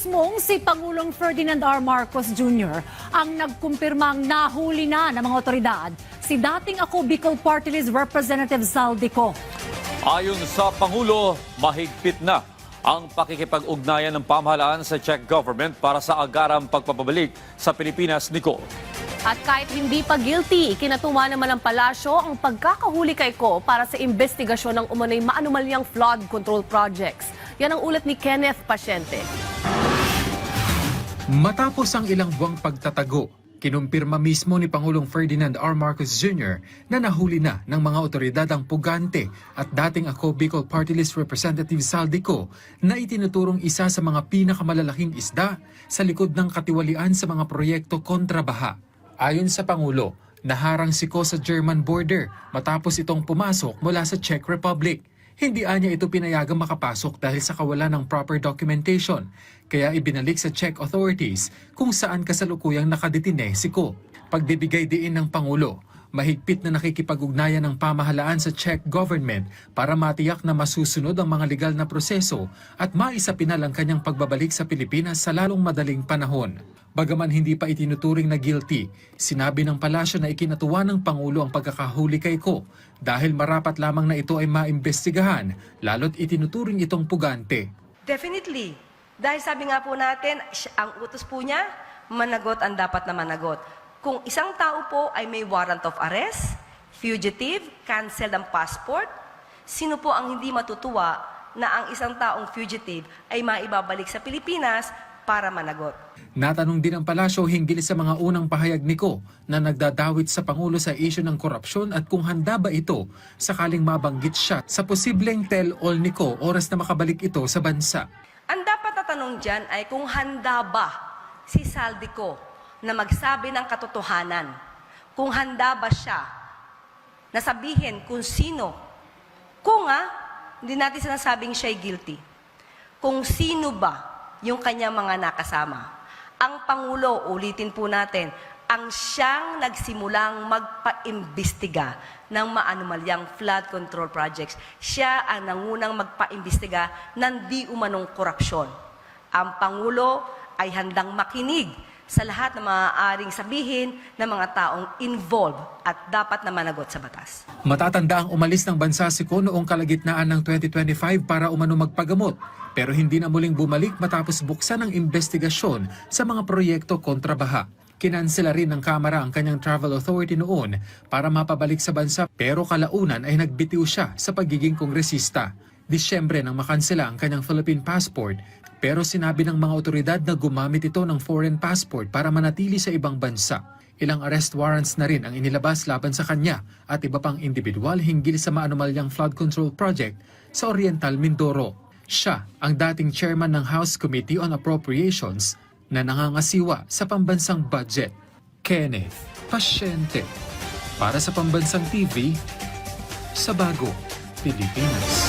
Mismong si Pangulong Ferdinand R. Marcos Jr. ang nagkumpirmang nahuli na ng mga otoridad si dating Ako Bicol Party List Representative Zaldico. Ayon sa Pangulo, mahigpit na ang pakikipag-ugnayan ng pamahalaan sa Czech government para sa agarang pagpapabalik sa Pilipinas, Nicole. At kahit hindi pa guilty, ikinatuwa naman ng palasyo ang pagkakahuli kay Ko para sa investigasyon ng umano'y maanumalyang flood control projects. Yan ang ulat ni Kenneth Pasyente. Matapos ang ilang buwang pagtatago, kinumpirma mismo ni Pangulong Ferdinand R. Marcos Jr. na nahuli na ng mga otoridad ang pugante at dating Ako Bicol Party List Representative Zaldico na itinuturong isa sa mga pinakamalalaking isda sa likod ng katiwalian sa mga proyekto kontra baha. Ayon sa Pangulo, naharang si Ko sa German border matapos itong pumasok mula sa Czech Republic. Hindi anya ito pinayagang makapasok dahil sa kawalan ng proper documentation, kaya ibinalik sa Czech authorities kung saan kasalukuyang nakadetine si Ko. Pagbibigay diin ng Pangulo, mahigpit na nakikipag-ugnayan ng pamahalaan sa Czech government para matiyak na masusunod ang mga legal na proseso at maisapinal ang kanyang pagbabalik sa Pilipinas sa lalong madaling panahon. Bagaman hindi pa itinuturing na guilty, sinabi ng palasyo na ikinatuwa ng Pangulo ang pagkakahuli kay Ko dahil marapat lamang na ito ay maimbestigahan, lalo't itinuturing itong pugante. Definitely. Dahil sabi nga po natin, ang utos po niya, managot ang dapat na managot. Kung isang tao po ay may warrant of arrest, fugitive, cancel ang passport, sino po ang hindi matutuwa na ang isang taong fugitive ay maibabalik sa Pilipinas para managot? Natanong din ang palasyo hinggil sa mga unang pahayag ni Ko na nagdadawit sa Pangulo sa isyu ng korupsyon at kung handa ba ito sakaling mabanggit siya sa posibleng tell-all ni Ko oras na makabalik ito sa bansa. Ang dapat na tanong dyan ay kung handa ba si Zaldico na magsabi ng katotohanan. Kung handa ba siya na sabihin kung sino. Kung hindi natin sinasabing siya'y guilty. Kung sino ba yung kanyang mga nakasama. Ang Pangulo, ulitin po natin, ang siyang nagsimulang magpa-imbestiga ng maanumalyang flood control projects. Siya ang nangunang magpa-imbestiga ng di umanong korupsyon. Ang Pangulo ay handang makinig sa lahat ng maaaring sabihin ng mga taong involved at dapat na managot sa batas. Matatanda ang umalis ng bansa si Ko noong kalagitnaan ng 2025 para umano magpagamot, pero hindi na muling bumalik matapos buksan ang investigasyon sa mga proyekto kontra baha. Kinansela rin ng Kamara ang kanyang travel authority noon para mapabalik sa bansa, pero kalaunan ay nagbitiw siya sa pagiging kongresista. Disyembre nang makansela ang kanyang Philippine passport, pero sinabi ng mga otoridad na gumamit ito ng foreign passport para manatili sa ibang bansa. Ilang arrest warrants na rin ang inilabas laban sa kanya at iba pang individual hinggil sa maanumalyang flood control project sa Oriental Mindoro. Siya ang dating chairman ng House Committee on Appropriations na nangangasiwa sa pambansang budget. Kenneth Pasyente para sa Pambansang TV sa Bago, Pilipinas.